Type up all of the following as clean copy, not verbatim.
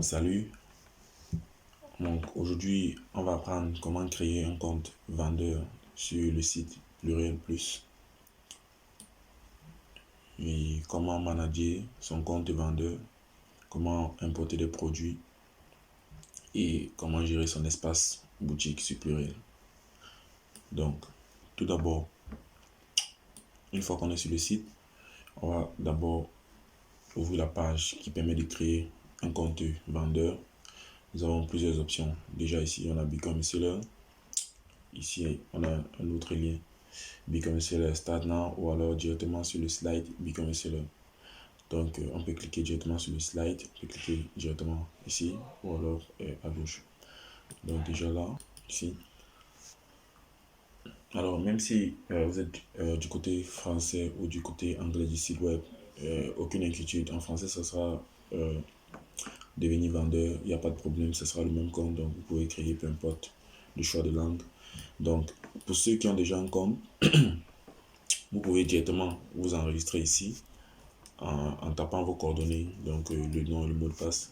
Salut, donc aujourd'hui on va apprendre comment créer un compte vendeur sur le site Pluriel Plus et comment manager son compte vendeur, comment importer des produits et comment gérer son espace boutique sur Pluriel. Donc tout d'abord, une fois qu'on est sur le site, on va d'abord ouvrir la page qui permet de créer un compte vendeur. Nous avons plusieurs options. Déjà ici on a Become Seller. Ici on a un autre lien, Become a Seller Start Now, ou alors directement sur le slide Become a Seller. Donc on peut cliquer directement sur le slide, on peut cliquer directement ici ou alors à gauche. Donc déjà là, ici. Alors même si vous êtes du côté français ou du côté anglais du site web, aucune inquiétude. En français, ça sera devenir vendeur, il n'y a pas de problème, ce sera le même compte, donc vous pouvez créer peu importe le choix de langue. Donc pour ceux qui ont déjà un compte, vous pouvez directement vous enregistrer ici en tapant vos coordonnées, donc le nom et le mot de passe,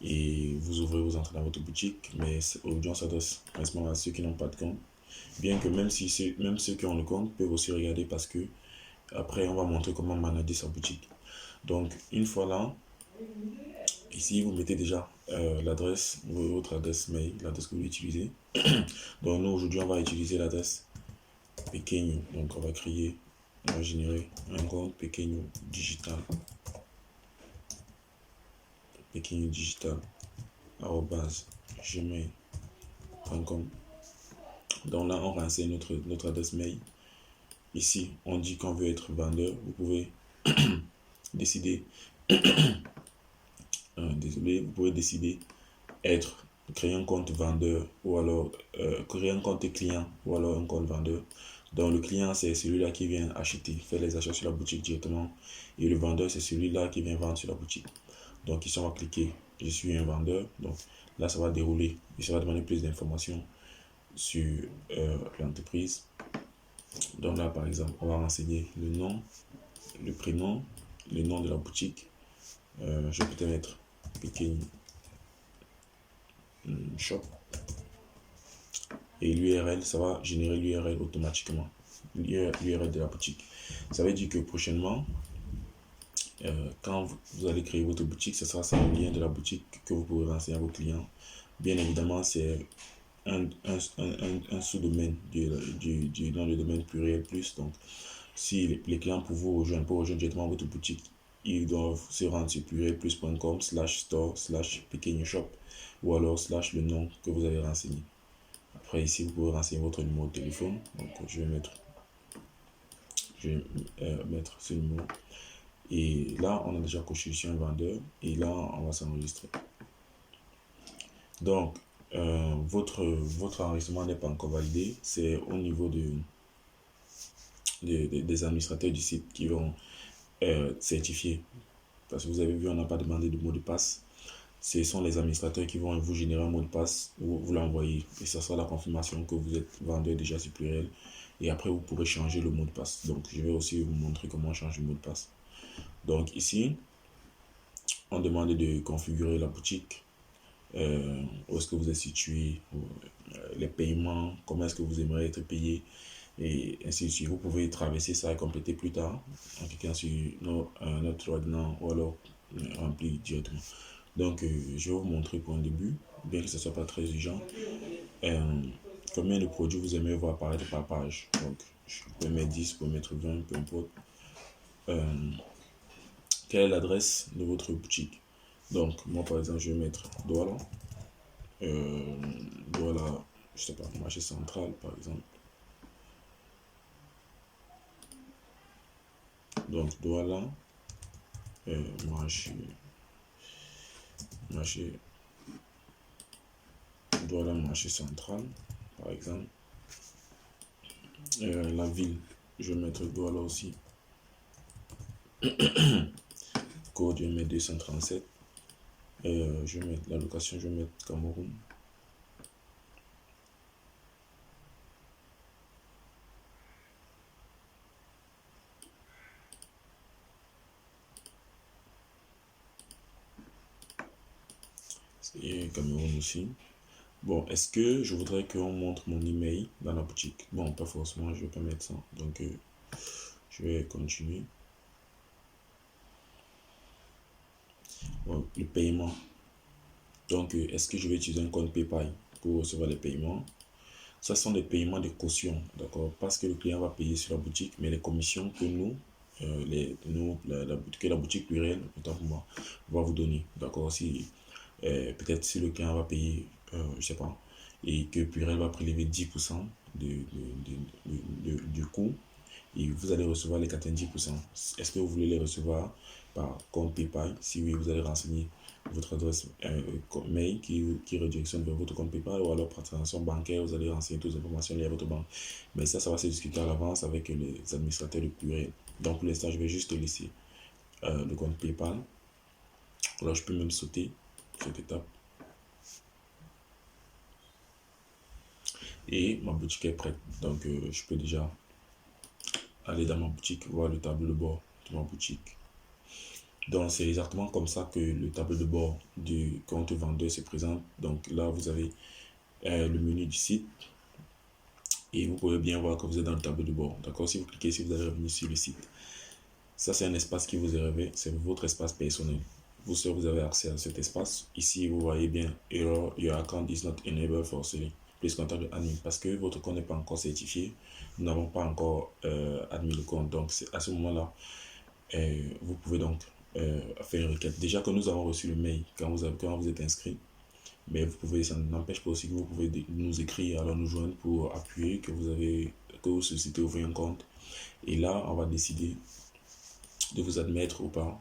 et vous ouvrez, vous entrez dans votre boutique. Mais aujourd'hui on s'adresse principalement à ceux qui n'ont pas de compte, bien que même ceux qui ont le compte peuvent aussi regarder, parce que après on va montrer comment manager sa boutique. Donc une fois là, ici vous mettez déjà l'adresse, votre adresse mail, l'adresse que vous utilisez. Donc nous aujourd'hui on va utiliser l'adresse Pequeno. Donc on va générer un compte Pequeno Digital, gmail.com. Donc là on renseigne notre adresse mail. Ici on dit qu'on veut être vendeur. Vous pouvez décider vous pouvez décider créer un compte vendeur, ou alors créer un compte client, ou alors un compte vendeur. Donc le client, c'est celui-là qui vient acheter, faire les achats sur la boutique directement, et le vendeur, c'est celui-là qui vient vendre sur la boutique. Donc ici on va cliquer je suis un vendeur. Donc là ça va dérouler et ça va demander plus d'informations sur l'entreprise. Donc là par exemple on va renseigner le nom, le prénom, le nom de la boutique. Je vais peut-être mettre Pequeno Shop, et l'URL, ça va générer l'URL automatiquement, l'URL de la boutique. Ça veut dire que prochainement, quand vous allez créer votre boutique, ce sera ça le lien de la boutique que vous pourrez renseigner à vos clients. Bien évidemment, c'est un sous-domaine dans le domaine Pluriel Plus. Donc si les clients pour vous rejoindre directement votre boutique, ils doivent se rendre sur plurielplus.com/store/Pequeno-shop, ou alors / le nom que vous avez renseigné. Après ici vous pouvez renseigner votre numéro de téléphone. Donc je vais mettre ce numéro, et là on a déjà coché je suis un vendeur, et là on va s'enregistrer. Donc votre enregistrement n'est pas encore validé. C'est au niveau des administrateurs du site qui vont certifier, parce que vous avez vu on n'a pas demandé de mot de passe. Ce sont les administrateurs qui vont vous générer un mot de passe, vous l'envoyer, et ça sera la confirmation que vous êtes vendeur déjà sur Pluriel. Et après vous pourrez changer le mot de passe. Donc je vais aussi vous montrer comment changer le mot de passe. Donc ici on demande de configurer la boutique, où est-ce que vous êtes situé, les paiements, comment est-ce que vous aimeriez être payé, et ainsi de suite. Vous pouvez traverser ça et compléter plus tard en cliquant sur notre ordinateur, ou alors remplir directement. Donc je vais vous montrer pour un début, bien que ce ne soit pas très urgent, combien de produits vous aimez voir apparaître par page. Donc je peux mettre 10, je peux mettre 20, peu importe. Quelle est l'adresse de votre boutique? Donc moi par exemple je vais mettre Douala, je sais pas, marché central par exemple. Donc Douala, marché central par exemple. La ville, je vais mettre Douala aussi. Code, je vais mettre 237. Je vais mettre la location, je vais mettre Cameroun. et Cameroun aussi. Bon, est-ce que je voudrais qu'on montre mon email dans la boutique? Bon, pas forcément, je vais pas mettre ça. Donc, je vais continuer. Bon, le paiement. Donc, est-ce que je vais utiliser un compte PayPal pour recevoir les paiements? Ça sont des paiements de caution, d'accord? Parce que le client va payer sur la boutique, mais les commissions que que la boutique plurielle, autant pour moi, va vous donner, d'accord? Si, peut-être si le client va payer, je sais pas, et que pluriel va prélever 10% du coût, et vous allez recevoir les 90%. Est-ce que vous voulez les recevoir par compte PayPal? Si oui, vous allez renseigner votre adresse mail qui redirectionne vers votre compte PayPal, ou alors par transaction bancaire, vous allez renseigner toutes les informations liées à votre banque. Mais ça va se discuter à l'avance avec les administrateurs de pluriel. Donc pour l'instant, je vais juste laisser le compte PayPal. Alors je peux même sauter cette étape. Et ma boutique est prête. Donc je peux déjà aller dans ma boutique, voir le tableau de bord de ma boutique. Donc c'est exactement comme ça que le tableau de bord du compte vendeur se présente. Donc là, vous avez le menu du site et vous pouvez bien voir que vous êtes dans le tableau de bord. D'accord? Si vous cliquez ici, vous allez revenir sur le site. Ça, c'est un espace qui vous est réservé, c'est votre espace personnel. Vous seul, vous avez accès à cet espace. Ici, vous voyez bien, error, your account is not enabled for selling. Please contact the admin. Parce que votre compte n'est pas encore certifié, nous n'avons pas encore admis le compte. Donc, à ce moment-là, vous pouvez donc faire une requête. Déjà que nous avons reçu le mail quand vous êtes inscrit, mais vous pouvez, ça n'empêche pas aussi que vous pouvez nous écrire, alors nous joindre pour appuyer que vous sollicitez ouvrir un compte. Et là, on va décider de vous admettre ou pas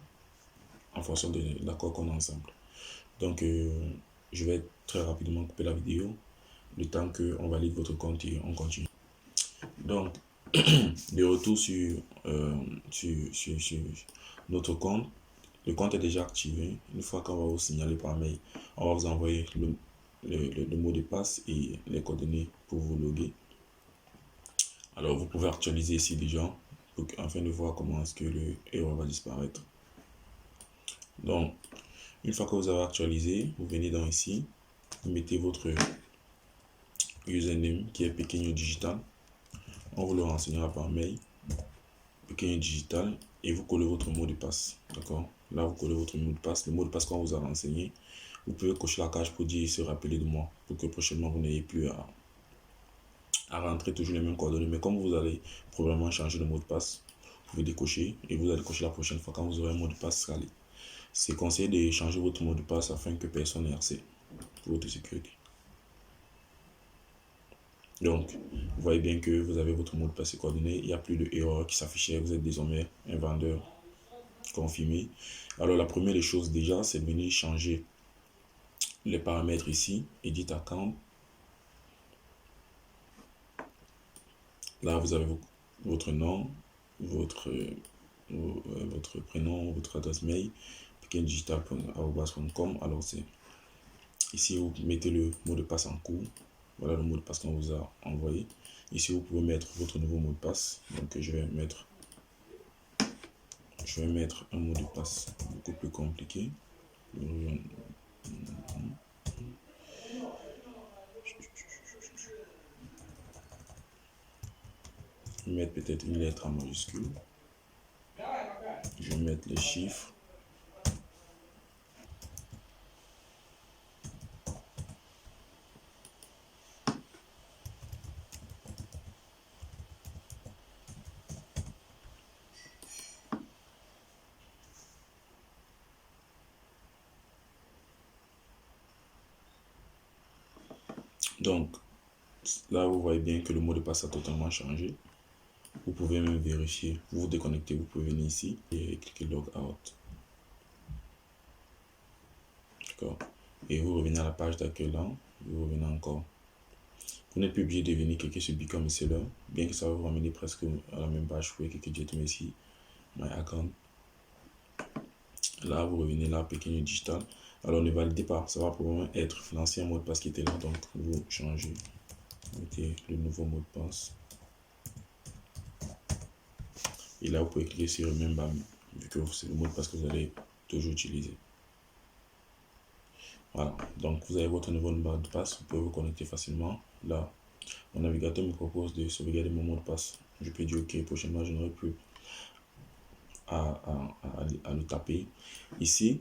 en fonction de l'accord qu'on a ensemble. Donc, je vais très rapidement couper la vidéo le temps qu'on valide votre compte et on continue. Donc, de retour sur notre compte, le compte est déjà activé. Une fois qu'on va vous signaler par mail, on va vous envoyer le mot de passe et les coordonnées pour vous loguer. Alors, vous pouvez actualiser ici déjà afin de voir comment est-ce que le erreur va disparaître. Donc, une fois que vous avez actualisé, vous venez dans ici, vous mettez votre username qui est Pequeño Digital. On vous le renseignera par mail, Pequeño Digital, et vous collez votre mot de passe. D'accord? Là, vous collez votre mot de passe, le mot de passe qu'on vous a renseigné. Vous pouvez cocher la case pour dire se rappeler de moi, pour que prochainement vous n'ayez plus à rentrer toujours les mêmes coordonnées. Mais comme vous allez probablement changer de mot de passe, vous pouvez décocher et vous allez cocher la prochaine fois quand vous aurez un mot de passe scalé. C'est conseillé de changer votre mot de passe afin que personne n'ait accès pour votre sécurité. Donc, vous voyez bien que vous avez votre mot de passe et coordonnées. Il n'y a plus de erreur qui s'affichait. Vous êtes désormais un vendeur confirmé. Alors, la première des choses déjà, c'est de venir changer les paramètres ici. Edit account. Là, vous avez votre nom, votre prénom, votre adresse mail, pequendigital.com. Alors, c'est ici, vous mettez le mot de passe en cours. Voilà le mot de passe qu'on vous a envoyé. Ici, vous pouvez mettre votre nouveau mot de passe. Donc, je vais mettre un mot de passe beaucoup plus compliqué. Je vais mettre peut-être une lettre en majuscule. Je vais mettre les chiffres. Donc, là, vous voyez bien que le mot de passe a totalement changé. Vous pouvez même vérifier. Vous vous déconnectez, vous pouvez venir ici et cliquer Log Out. D'accord. Et vous revenez à la page d'accueil là. Vous revenez encore. Vous n'êtes plus obligé de venir cliquer sur Become a Seller, bien que ça va vous ramener presque à la même page. Vous pouvez cliquer directement ici, My Account. Là, vous revenez là, Pequeño Digital. Alors, ne validez pas. Ça va probablement être l'ancien mot de passe qui était là. Donc, vous changez. Vous mettez le nouveau mot de passe. Et là, vous pouvez cliquer sur Remember, vu que c'est le mot de passe que vous allez toujours utiliser. Voilà, donc vous avez votre nouveau mot de passe, vous pouvez vous connecter facilement. Là, mon navigateur me propose de sauvegarder mon mot de passe. Je peux dire OK, prochainement, je n'aurai plus à le taper. Ici,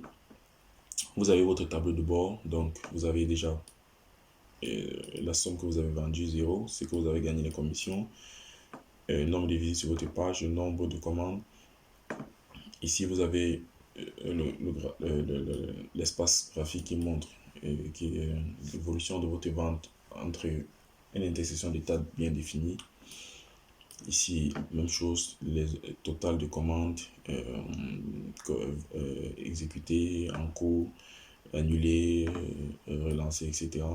vous avez votre tableau de bord, donc vous avez déjà la somme que vous avez vendue, 0, c'est que vous avez gagné les commissions, nombre de visites sur votre page, le nombre de commandes. Ici, vous avez l'espace graphique qui montre l'évolution de votre vente entre une intersection d'étapes bien définies. Ici, même chose, les total de commandes exécutées, en cours, annulées, relancées, etc.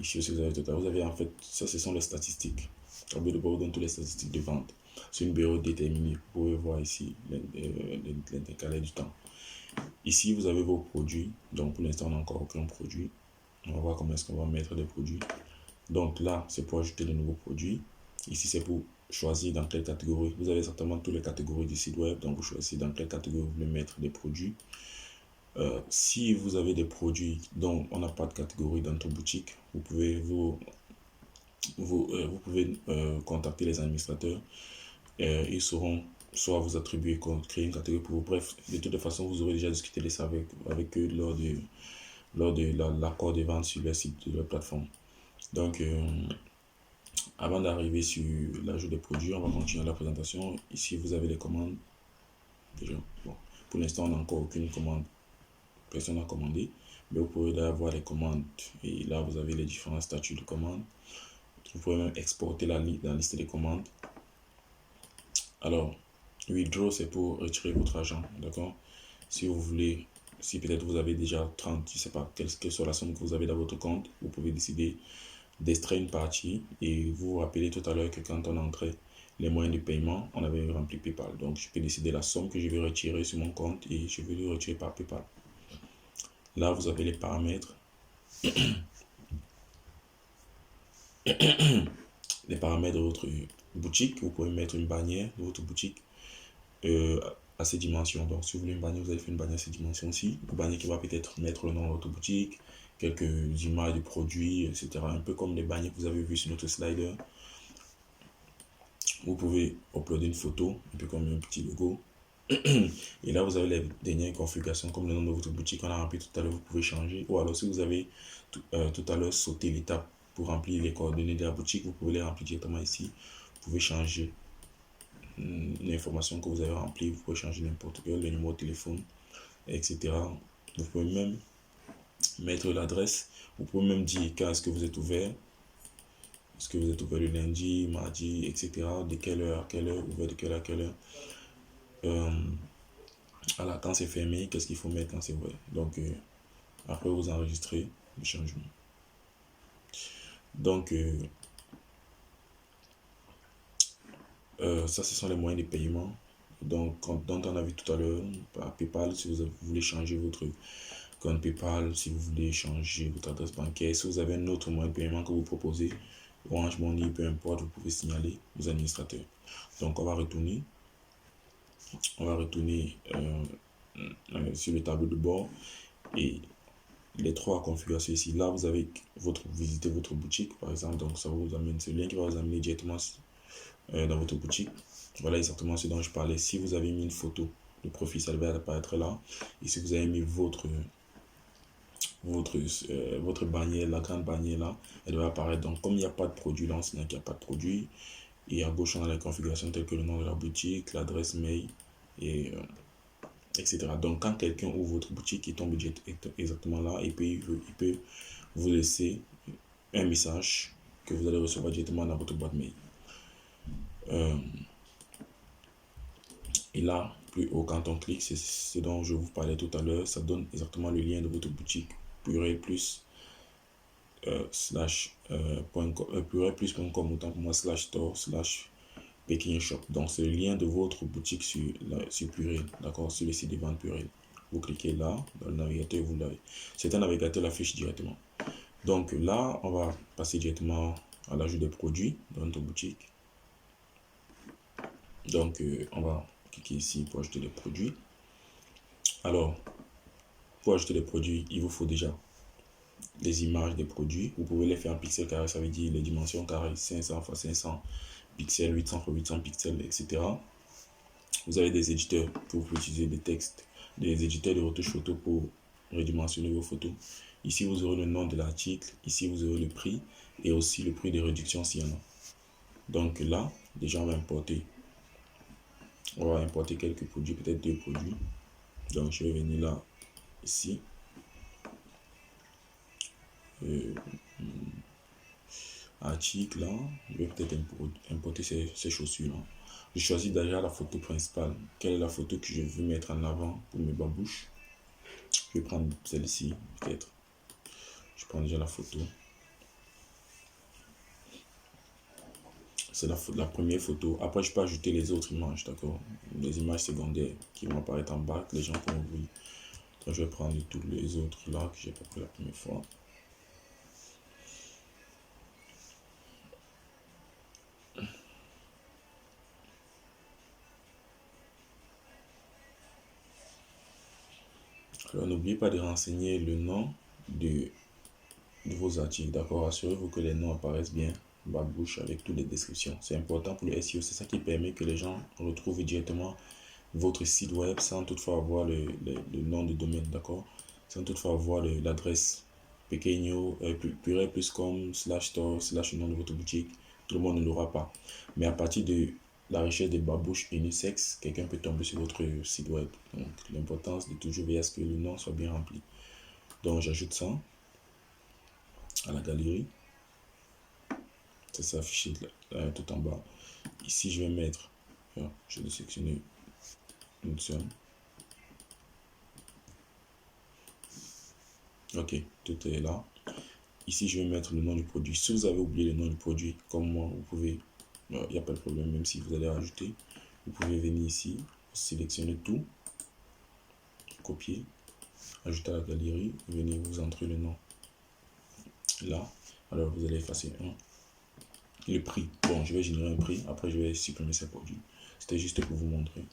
Ici aussi, vous avez le total. Vous avez en fait, ça, ce sont les statistiques. Tableau de bord donne toutes les statistiques de vente. C'est une période déterminée. Vous pouvez voir ici l'intercalaire du temps. Ici, vous avez vos produits. Donc, pour l'instant, on n'a encore aucun produit. On va voir comment est-ce qu'on va mettre des produits. Donc là, c'est pour ajouter de nouveaux produits. Ici, c'est pour choisir dans quelle catégorie. Vous avez certainement toutes les catégories du site web. Donc, vous choisissez dans quelle catégorie vous voulez mettre des produits. Si vous avez des produits dont on n'a pas de catégorie dans votre boutique, vous pouvez contacter les administrateurs. Ils sauront soit vous attribuer, créer une catégorie pour vous. Bref, de toute façon, vous aurez déjà discuté de ça avec eux lors de l'accord de vente sur le site de la plateforme. Donc, avant d'arriver sur l'ajout des produits, on va continuer la présentation. Ici, vous avez les commandes. Déjà, bon, pour l'instant, on n'a encore aucune commande. Personne n'a commandé. Mais vous pouvez avoir les commandes. Et là, vous avez les différents statuts de commandes. Vous pouvez même exporter la liste des commandes. Alors, withdraw, c'est pour retirer votre argent. D'accord? Si vous voulez, si peut-être vous avez déjà 30, je ne sais pas, quelle soit la somme que vous avez dans votre compte, vous pouvez décider d'extraire une partie et vous vous rappelez tout à l'heure que quand on entrait les moyens de paiement, on avait rempli PayPal. Donc, je peux décider la somme que je vais retirer sur mon compte et je vais le retirer par PayPal. Là, vous avez les paramètres. Les paramètres de votre boutique. Vous pouvez mettre une bannière de votre boutique à ces dimensions. Donc, si vous voulez une bannière, vous allez faire une bannière à ces dimensions-ci. Une bannière qui va peut-être mettre le nom de votre boutique, quelques images de produits, etc. Un peu comme les bannières que vous avez vues sur notre slider. Vous pouvez uploader une photo, un peu comme un petit logo. Et là, vous avez les dernières configurations, comme le nom de votre boutique. On a rempli tout à l'heure, vous pouvez changer. Ou alors, si vous avez tout à l'heure sauté l'étape pour remplir les coordonnées de la boutique, vous pouvez les remplir directement ici. Vous pouvez changer l'information que vous avez remplie. Vous pouvez changer n'importe quel, le numéro de téléphone, etc. Vous pouvez même mettre l'adresse. Vous pouvez même dire quand est-ce que vous êtes ouvert. Est-ce que vous êtes ouvert le lundi, mardi, etc. De quelle heure à quelle heure, ouvert de quelle heure à quelle heure. Voilà, quand c'est fermé, qu'est-ce qu'il faut mettre quand c'est ouvert. Donc, après, vous enregistrez le changement. Donc, ça, ce sont les moyens de paiement. Donc, dont on a vu tout à l'heure, par PayPal, si vous voulez changer votre compte PayPal, si vous voulez changer votre adresse bancaire, si vous avez un autre moyen de paiement que vous proposez, Orange Money, peu importe, vous pouvez signaler aux administrateurs. Donc, on va retourner sur le tableau de bord et les trois configurations ici. Là, vous avez visité votre boutique, par exemple. Donc, ça vous amène ce lien qui va vous amener directement dans votre boutique. Voilà exactement ce dont je parlais. Si vous avez mis une photo de profil, ça va apparaître là. Et si vous avez mis votre bannière, la grande bannière là, elle va apparaître. Donc, comme il n'y a pas de produit là, on sait qu'il n'y a pas de produit. Et à gauche, on a la configuration telle que le nom de la boutique, l'adresse mail, et etc. Donc, quand quelqu'un ouvre votre boutique, il tombe exactement là, et puis il peut vous laisser un message que vous allez recevoir directement dans votre boîte mail. Et là, plus haut, quand on clique, c'est ce dont je vous parlais tout à l'heure, ça donne exactement le lien de votre boutique Purée Plus /plus.com autant pour moi /store /Peking Shop. Donc, c'est le lien de votre boutique sur Purée, d'accord, sur le site de vente Purée. Vous cliquez là, dans le navigateur, vous l'avez. C'est un navigateur l'affiche directement. Donc là, on va passer directement à l'ajout des produits dans notre boutique. Donc, on va cliquer ici pour ajouter des produits. Alors, pour ajouter des produits, il vous faut déjà les images des produits. Vous pouvez les faire en pixels carrés, ça veut dire les dimensions carrées, 500 x 500 pixels, 800 x 800 pixels, etc. Vous avez des éditeurs que vous pouvez utiliser, des textes, des éditeurs de retouche photo pour redimensionner vos photos. Ici, vous aurez le nom de l'article, ici, vous aurez le prix et aussi le prix de réduction s'il y en a. Donc là, déjà, on va importer quelques produits, peut-être 2 produits. Donc, je vais venir là, ici. Article là, je vais peut-être importer ces chaussures là. Je choisis déjà la photo principale. Quelle est la photo que je veux mettre en avant pour mes babouches? Je vais prendre celle-ci, peut-être. Je prends déjà la photo. C'est la première photo. Après, je peux ajouter les autres images, d'accord? Les images secondaires qui vont apparaître en bas, que les gens pourront voir. Donc, je vais prendre tous les autres là que j'ai pas pris la première fois. Alors, n'oubliez pas de renseigner le nom de vos articles, d'accord? Assurez-vous que les noms apparaissent bien babouche avec toutes les descriptions. C'est important pour le SEO, c'est ça qui permet que les gens retrouvent directement votre site web sans toutefois avoir le nom de domaine, d'accord? Sans toutefois avoir l'adresse pequeño, purée.com /store / nom de votre boutique. Tout le monde ne l'aura pas. Mais à partir de la recherche des babouches unisex, quelqu'un peut tomber sur votre site web. Donc l'importance de toujours veiller à ce que le nom soit bien rempli. Donc j'ajoute ça à la galerie. Ça s'affiche tout en bas. Ici, je vais mettre, je vais sélectionner une seule. Ok, tout est là. Ici, je vais mettre le nom du produit. Si vous avez oublié le nom du produit, comme moi, vous pouvez, il n'y a pas de problème, même si vous allez rajouter, vous pouvez venir ici, sélectionner tout, copier, ajouter à la galerie, venir vous entrer le nom là. Alors, vous allez effacer un. Le prix, bon, je vais générer un prix, après je vais supprimer ces produits. C'était juste pour vous montrer.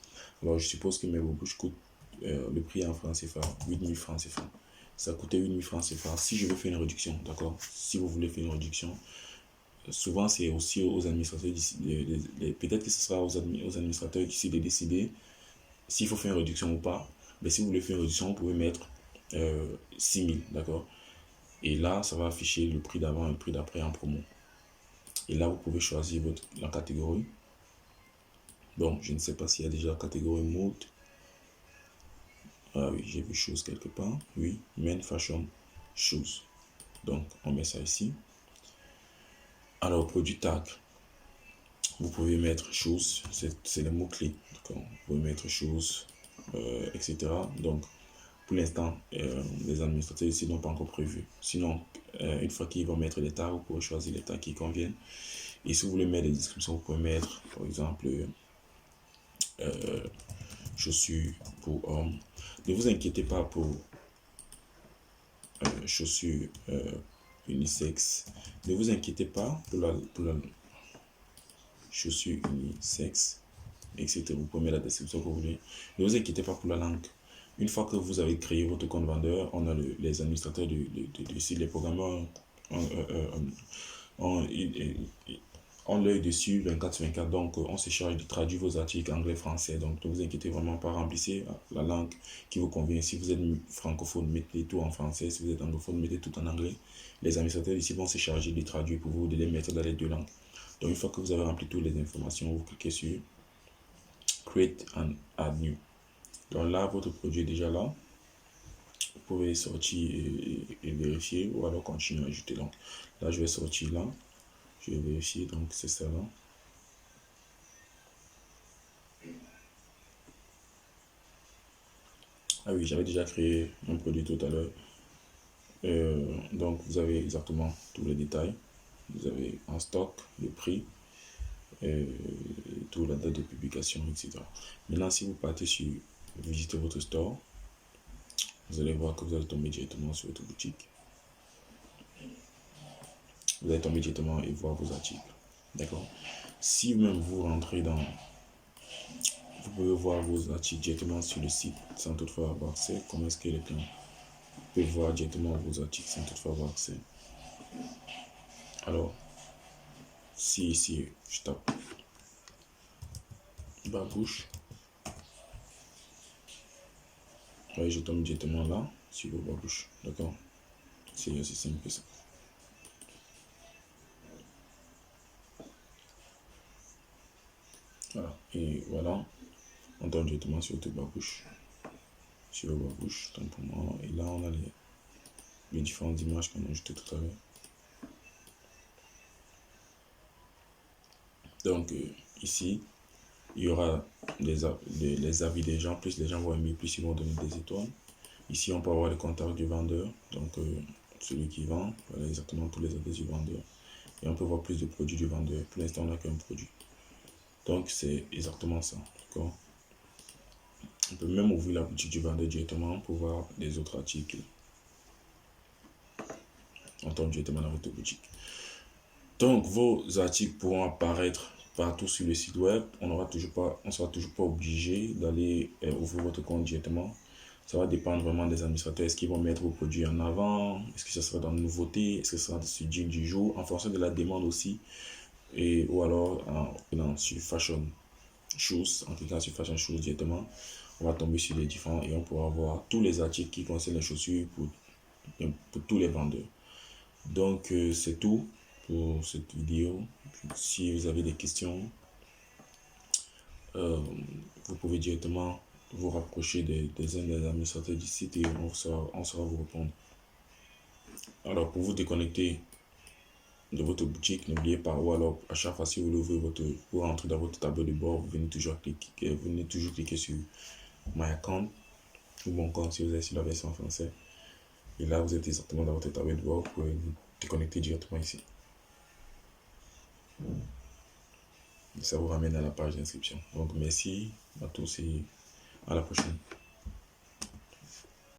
Alors, je suppose que mes babouches coûtent, le prix en francs CFA, 8000 francs CFA. Ça coûtait 8000 francs CFA. Si je veux faire une réduction, d'accord? Si vous voulez faire une réduction, souvent c'est aussi aux administrateurs d'ici, peut-être que ce sera aux administrateurs d'ici de décider s'il faut faire une réduction ou pas. Mais si vous voulez faire une réduction, vous pouvez mettre 6000, d'accord? Et là, ça va afficher le prix d'avant et le prix d'après en promo. Et là, vous pouvez choisir la catégorie. Bon, je ne sais pas s'il y a déjà la catégorie mode. Ah oui, j'ai vu shoes quelque part. Oui, men fashion shoes. Donc, on met ça ici. Alors, produit tag. Vous pouvez mettre shoes, c'est le mot-clé. Vous pouvez mettre shoes, etc. Donc, pour l'instant, les administrateurs ici n'ont pas encore prévu. Sinon, une fois qu'ils vont mettre les tags, vous pouvez choisir les tags qui conviennent. Et si vous voulez mettre des descriptions, vous pouvez mettre, par exemple, chaussures pour hommes. Ne vous inquiétez pas pour chaussures unisex. Ne vous inquiétez pas pour la chaussure unisex, etc. Vous pouvez mettre la description que vous voulez. Ne vous inquiétez pas pour la langue. Une fois que vous avez créé votre compte vendeur, on a les administrateurs du site, les programmeurs ont l'œil dessus 24/24. Donc, on se charge de traduire vos articles anglais-français. Donc, ne vous inquiétez vraiment pas, remplissez la langue qui vous convient. Si vous êtes francophone, mettez tout en français. Si vous êtes anglophone, mettez tout en anglais. Les administrateurs ici vont se charger de traduire pour vous, de les mettre dans les deux langues. Donc, une fois que vous avez rempli toutes les informations, vous cliquez sur Create and Add New. Donc là, votre produit est déjà là. Vous pouvez sortir et vérifier ou alors continuer à ajouter. Donc là, je vais sortir là. Je vais vérifier. Donc c'est ça là. Ah oui, j'avais déjà créé un produit tout à l'heure. Donc vous avez exactement tous les détails. Vous avez en stock, le prix, toute la date de publication, etc. Maintenant, si vous partez sur visiter votre store, vous allez voir que vous allez tomber directement sur votre boutique. Vous allez tomber directement et voir vos articles. D'accord? Si même vous rentrez dans... Vous pouvez voir vos articles directement sur le site sans toutefois avoir accès. Comment est-ce que les clients pouvez voir directement vos articles sans toutefois avoir accès. Alors, si ici, je tape Babouche, oui, je tombe directement là, sur le Babouche, d'accord? C'est aussi simple que ça. Voilà, et voilà, on tombe directement sur le Babouche, tant pour moi, et là on a les différentes images qu'on a ajoutées tout à l'heure. Donc ici, il y aura les avis des gens, plus les gens vont aimer, plus ils vont donner des étoiles. Ici, on peut avoir les contacts du vendeur, donc celui qui vend, voilà exactement tous les adresses du vendeur. Et on peut voir plus de produits du vendeur. Pour l'instant, on n'a qu'un produit. Donc, c'est exactement ça. On peut même ouvrir la boutique du vendeur directement pour voir les autres articles. On tombe directement dans votre boutique. Donc, vos articles pourront apparaître partout sur le site web. On ne sera toujours pas obligé d'aller ouvrir votre compte directement. Ça va dépendre vraiment des administrateurs. Est-ce qu'ils vont mettre vos produits en avant? Est-ce que ça sera dans nouveautés? Est-ce que ça sera sur deal du jour? En fonction de la demande aussi. Ou alors sur Fashion Shoes. En cliquant sur Fashion Shoes directement, on va tomber sur les différents et on pourra voir tous les articles qui concernent les chaussures pour tous les vendeurs. Donc, c'est tout pour cette vidéo. Si vous avez des questions, vous pouvez directement vous rapprocher des administrateurs du site et on saura vous répondre. Alors, pour vous déconnecter de votre boutique, n'oubliez pas, ou alors à chaque fois si vous ouvrez vous rentrez dans votre tableau de bord, vous venez toujours cliquer sur My Account ou mon compte si vous êtes sur la version française. Et là, vous êtes exactement dans votre tableau de bord, vous pouvez vous déconnecter directement ici. Ça vous ramène à la page d'inscription. Donc merci à tous et à la prochaine.